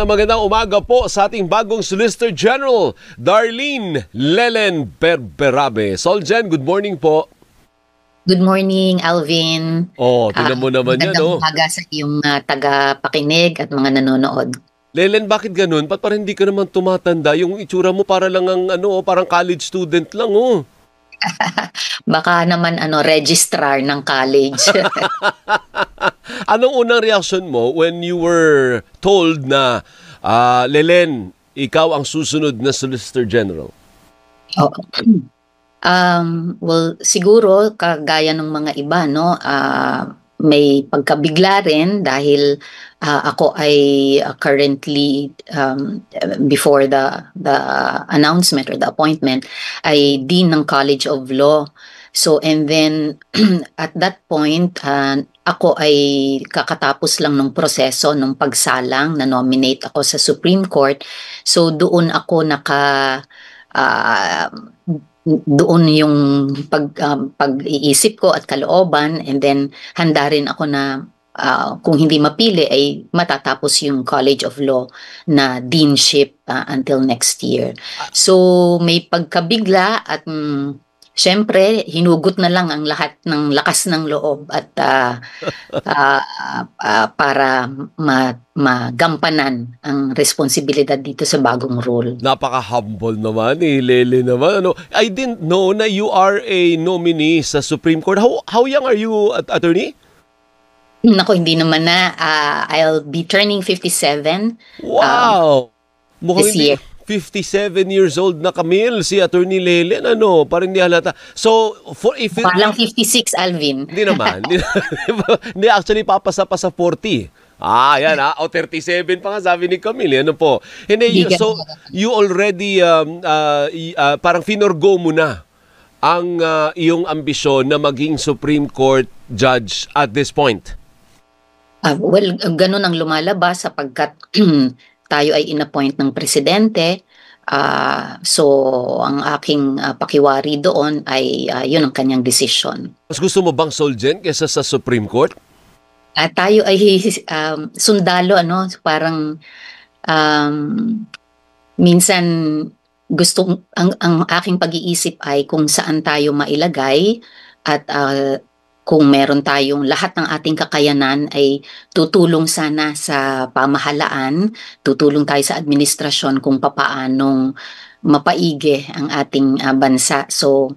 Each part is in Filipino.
magandang umaga po sa ating bagong Solicitor General, Darlene Lelen Berberabe. Solgen, good morning po. Good morning, Alvin. Tingnan mo naman yan, Magandang umaga sa iyong taga-pakinig at mga nanonood. Lelen, bakit ganun? Ba't parang hindi ka naman tumatanda? Yung itsura mo para lang ang parang college student lang, Baka naman registrar ng college. Anong unang reaction mo when you were told na, Lelen, ikaw ang susunod na Solicitor General? Well, siguro kagaya ng mga iba, may pagkabigla rin dahil ako ay currently before the announcement or the appointment ay Dean ng College of Law. So and then at that point ako ay kakatapos lang ng proseso ng pagsalang na nominate ako sa Supreme Court. So doon ako doon yung pag-iisip ko at kalooban, and then handa rin ako na kung hindi mapili ay matatapos yung College of Law na deanship until next year. So may pagkabigla at syempre hinugot na lang ang lahat ng lakas ng loob at para magampanan ang responsibilidad dito sa bagong role. Napaka-humble naman Lele naman. I didn't know na you are a nominee sa Supreme Court. How young are you, attorney? Nako, hindi naman na. I'll be turning 57. Wow! Mukhang this year. 57 years old na Camille, si Attorney Lelen, parang hindi halata. So, parang 56, Alvin. Hindi naman. Hindi, actually, papasa pa sa 40. Yan 37 pa nga sabi ni Camille. Hindi, so, you already, parang finorgo mo na ang iyong ambisyon na maging Supreme Court Judge at this point. Well, ganun ang lumalabas sapagkat tayo ay inappoint ng presidente. So, ang aking pakiwari doon ay yun ang kanyang desisyon. Mas gusto mo bang Solgen kesa sa Supreme Court? Tayo ay sundalo, parang minsan ang aking pag-iisip ay kung saan tayo mailagay at kung meron tayong lahat ng ating kakayanan ay tutulong sana sa pamahalaan, tutulong tayo sa administrasyon kung papaanong mapaigi ang ating bansa. So,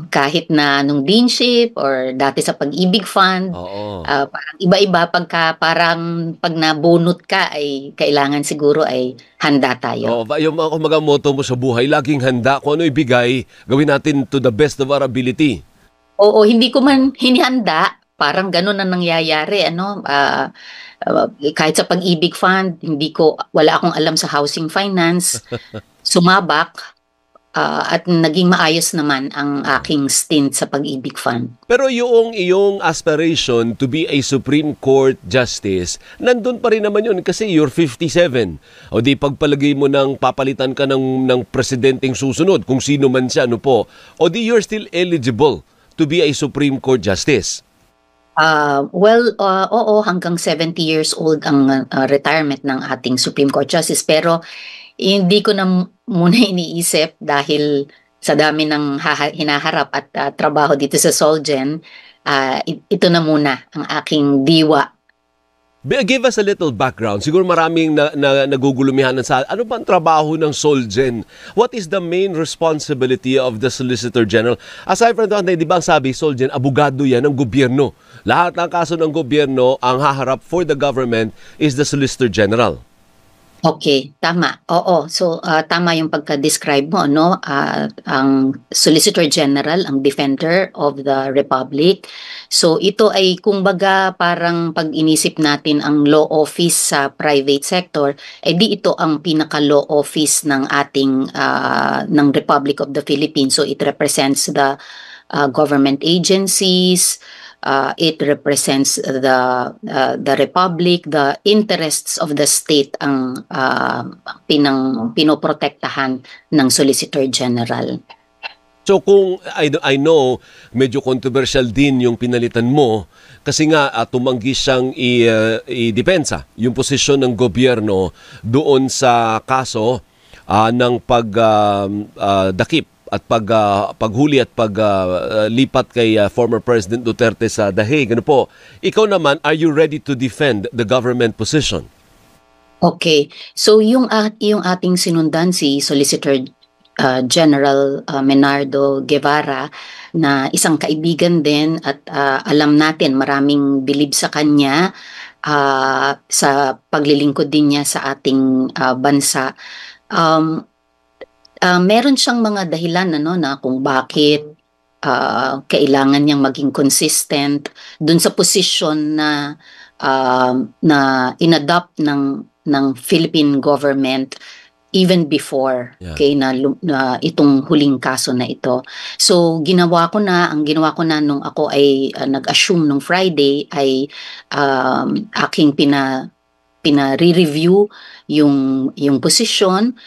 kahit na nung deanship or dati sa Pag-ibig Fund, parang iba-iba parang pag nabunot ka ay kailangan siguro ay handa tayo. Yung mga motto mo sa buhay, laging handa. Kung ano ibigay, gawin natin to the best of our ability. Oo, hindi ko man hinihanda, parang gano'n ang nangyayari, kahit sa Pag-ibig Fund, wala akong alam sa housing finance, sumabak, at naging maayos naman ang aking stint sa Pag-ibig Fund. Pero yung iyong aspiration to be a Supreme Court Justice, nandun pa rin naman yun kasi you're 57. O di pagpalagay mo ng papalitan ka ng presidenteng susunod, kung sino man siya, o di you're still eligible to be a Supreme Court Justice? Oo, hanggang 70 years old ang retirement ng ating Supreme Court Justice. Pero hindi ko na muna iniisip dahil sa dami ng hinaharap at trabaho dito sa Solgen, ito na muna ang aking diwa. Give us a little background. Siguro maraming nagugulumihan sa ano ba ang trabaho ng Solgen? What is the main responsibility of the Solicitor General? Aside from that, di ba ang sabi, Solgen, abogado yan ng gobyerno. Lahat ng kaso ng gobyerno, ang haharap for the government is the Solicitor General. Okay, tama. Oo. So, tama yung pagka-describe mo, ang Solicitor General, ang Defender of the Republic. So, ito ay kumbaga parang pag inisip natin ang law office sa private sector, di ito ang pinaka-law office ng ating ng Republic of the Philippines. So, it represents the government agencies. It represents the republic, the interests of the state ang pinoprotektahan ng Solicitor General. So kung I know medyo controversial din yung pinalitan mo kasi nga tumanggi siyang i-depensa yung posisyon ng gobyerno doon sa kaso ng pagdakip at paghuli at paglipat kay former President Duterte sa The Hague. Ano po? Ikaw naman, are you ready to defend the government position? Okay. So yung ating sinundan si Solicitor General Menardo Guevara, na isang kaibigan din at alam natin maraming bilib sa kanya sa paglilingkod din niya sa ating bansa. Meron siyang mga dahilan na kung bakit kailangan niyang maging consistent dun sa posisyon na inadopt ng Philippine government even before na itong huling kaso na ito. So ang ginawa ko na nung ako ay nag-assume nung Friday ay aking pina-re-review yung posisyon.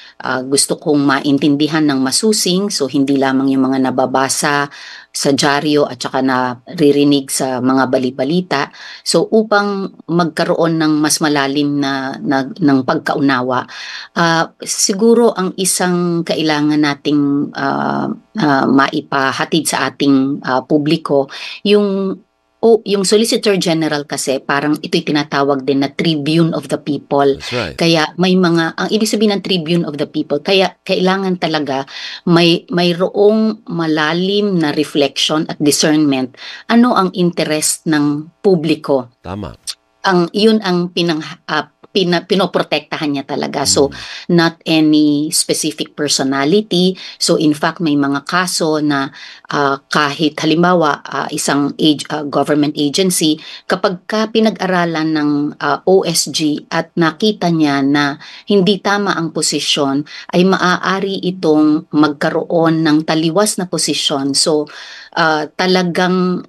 Gusto kong maintindihan ng masusing, so hindi lamang yung mga nababasa sa dyaryo at saka naririnig sa mga bali-balita. So upang magkaroon ng mas malalim ng pagkaunawa, siguro ang isang kailangan nating maipahatid sa ating publiko, yung Solicitor General kasi parang ito'y tinatawag din na Tribune of the People. That's right. Kaya ang ibig sabihin ng Tribune of the People, kaya kailangan talaga mayroong malalim na reflection at discernment. Ano ang interest ng publiko? Tama. Yun ang pinoprotektahan niya talaga. So, not any specific personality. So, in fact, may mga kaso na kahit halimbawa isang government agency, kapag pinag-aralan ng OSG at nakita niya na hindi tama ang posisyon, ay maaari itong magkaroon ng taliwas na posisyon. So, talagang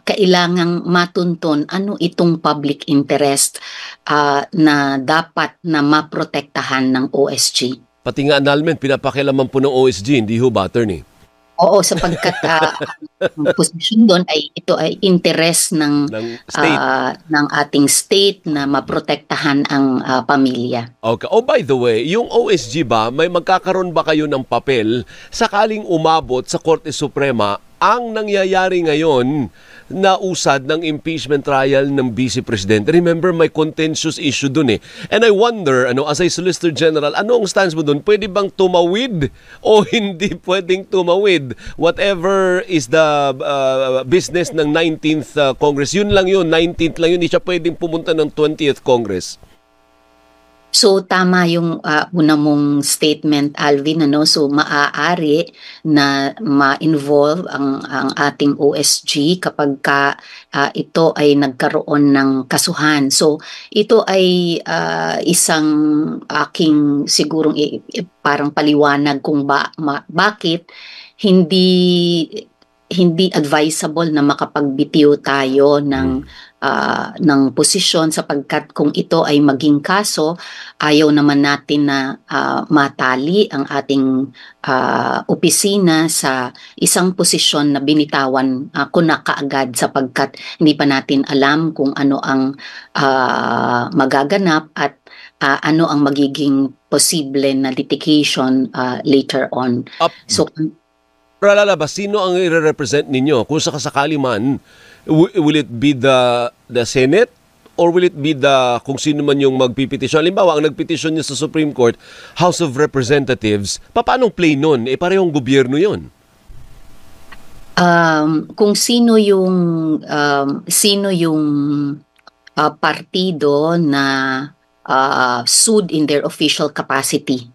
kailangang matuntun ano itong public interest na dapat na maprotektahan ng OSG. Pati nga annulment, pinapakialaman po ng OSG, hindi ho ba, Attorney? Oo, sapagkat ang posisyon doon ito ay interest ng ating state na maprotektahan ang pamilya. Okay. Oh, by the way, yung OSG ba, may magkakaroon ba kayo ng papel sakaling umabot sa Korte Suprema ang nangyayari ngayon na usad ng impeachment trial ng Vice Presidente? Remember, may contentious issue dun eh. And I wonder, as a Solicitor General, ano ang stance mo dun? Pwede bang tumawid o hindi pwedeng tumawid? Whatever is the business ng 19th Congress, yun lang yun, 19th lang yun, hindi siya pwedeng pumunta ng 20th Congress. So tama yung una mong statement, Alvin, so maaari na ma-involve ang ating OSG kapag ito ay nagkaroon ng kasuhan. So ito ay isang aking sigurong parang paliwanag kung bakit hindi advisable na makapagbitiw tayo ng posisyon, sapagkat kung ito ay maging kaso, ayaw naman natin na matali ang ating opisina sa isang posisyon na binitawan ko na kaagad, sapagkat hindi pa natin alam kung ano ang magaganap at ano ang magiging posible na litigation later on. So lalabas, sino ang i-represent ninyo? Kung sakasakali man, will it be the Senate or will it be kung sino man yung magpipetisyon? Halimbawa, ang nagpetisyon niya sa Supreme Court, House of Representatives, paanong play nun? Parehong gobyerno yun. Kung sino yung partido na sued in their official capacity.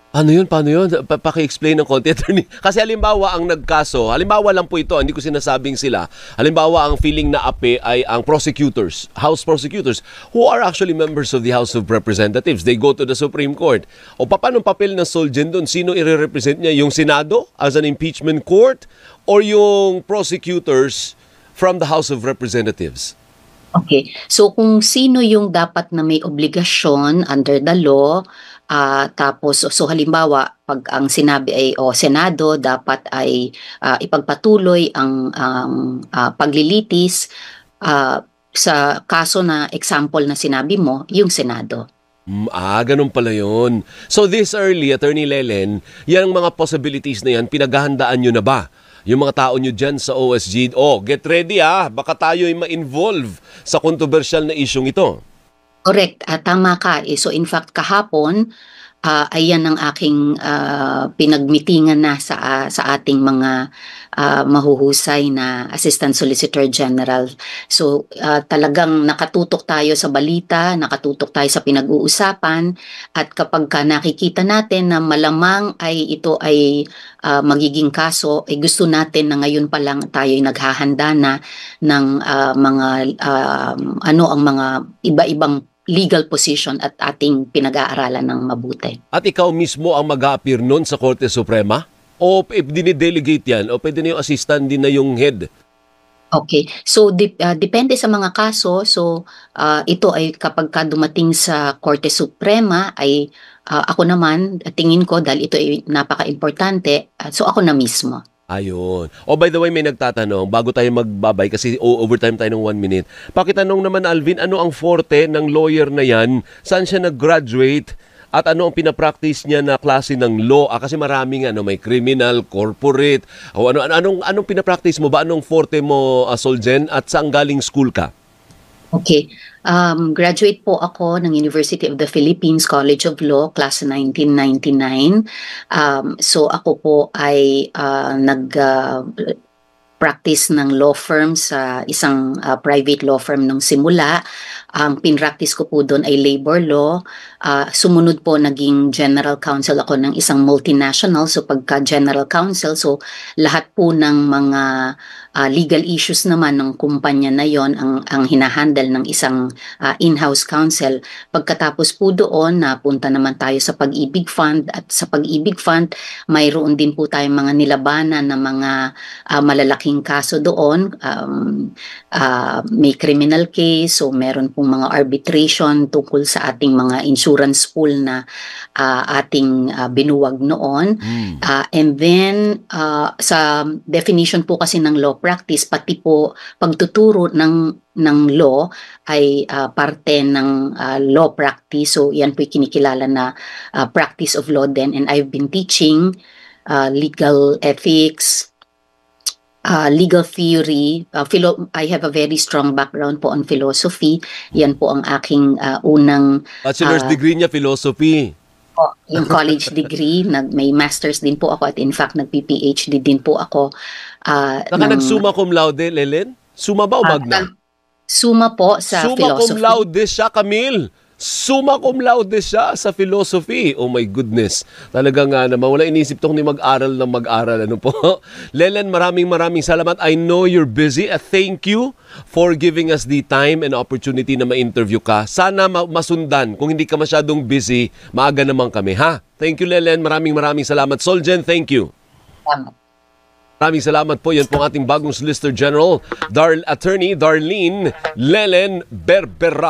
Ano yun? Paano yun? Paki-explain ng konti, Attorney. Kasi halimbawa ang nagkaso, halimbawa lang po ito, hindi ko sinasabing sila. Halimbawa ang feeling na ape ay ang prosecutors, House prosecutors, who are actually members of the House of Representatives. They go to the Supreme Court. O paano papel ng Solgen doon? Sino i-represent niya? Yung Senado as an impeachment court or yung prosecutors from the House of Representatives? Okay. So kung sino yung dapat na may obligasyon under the law, tapos so halimbawa 'pag ang sinabi ay Senado dapat ay, ipagpatuloy ang paglilitis, sa kaso na example na sinabi mo, yung Senado. Ganun pala yun. So this early, Attorney Lelen, yung mga possibilities na yan, pinaghahandaan nyo na ba? Yung mga tao nyo dyan sa OSG, get ready baka tayo'y ma-involve sa kontrobersyal na isyong ito. Correct, tama ka, So in fact kahapon, ayan ang aking, pinagmitingan na sa ating mga, mahuhusay na Assistant Solicitor General. So, talagang nakatutok tayo sa balita, nakatutok tayo sa pinag-uusapan, at kapagka nakikita natin na malamang ay ito ay, magiging kaso, ay gusto natin na ngayon pa lang tayo'y naghahanda na ng, mga, ano ang mga iba-ibang legal position at ating pinag-aaralan ng mabuti. At ikaw mismo ang mag-a-appear nun sa Korte Suprema? O dinidelegate yan? O pwede na yung assistant din na yung head? Okay. So depende sa mga kaso. So ito ay kapagka dumating sa Korte Suprema ay, ako naman tingin ko dahil ito ay napaka-importante, so ako na mismo. Ayun. By the way, may nagtatanong, bago tayo magbabay, kasi overtime tayo ng 1 minute. Pakitanong naman, Alvin, ano ang forte ng lawyer na yan? Saan siya nag-graduate? At ano ang pinapractice niya na klase ng law? Kasi maraming may criminal, corporate. Anong pinapractice mo ba? Anong forte mo, Solgen? At saan galing school ka? Okay. Graduate po ako ng University of the Philippines College of Law, class 1999. So ako po ay practice ng law firm sa isang private law firm nung simula. Ang pinractice ko po doon ay labor law. Sumunod po naging general counsel ako ng isang multinational. So pagka general counsel, so lahat po ng mga legal issues naman ng kumpanya na yon ang hinahandle ng isang in-house counsel. Pagkatapos po doon, napunta naman tayo sa Pag-ibig Fund, at sa Pag-ibig Fund, mayroon din po tayong mga nilabanan na mga malalaking kaso doon. May criminal case, so meron pong mga arbitration tungkol sa ating mga insurance pool na ating binuwag noon. And then sa definition po kasi ng law practice, pati po pagtuturo ng law ay parte ng law practice. So yan po kinikilala na practice of law din, and I've been teaching legal ethics, legal theory. I have a very strong background po on philosophy. Yan po ang aking unang bachelor's degree niya, philosophy. Yung college degree, may master's din po ako, at in fact nagpi-PhD din po ako. Nag-summa cum laude, Lelen? Summa ba o magna? Summa po sa Summa philosophy. cum laude siya, Camille. Summa cum laude siya sa philosophy. Oh my goodness. Talagang naman, wala inisip tong ni mag-aral ng mag-aral. Ano po? Lelen, maraming salamat. I know you're busy. Thank you for giving us the time and opportunity na ma-interview ka. Sana masundan. Kung hindi ka masyadong busy, maaga naman kami, ha? Thank you, Lelen. Maraming salamat. Solgen, thank you. Maraming salamat po. Yan po ang ating bagong Solicitor General, Attorney Darlene Lelen Berbera.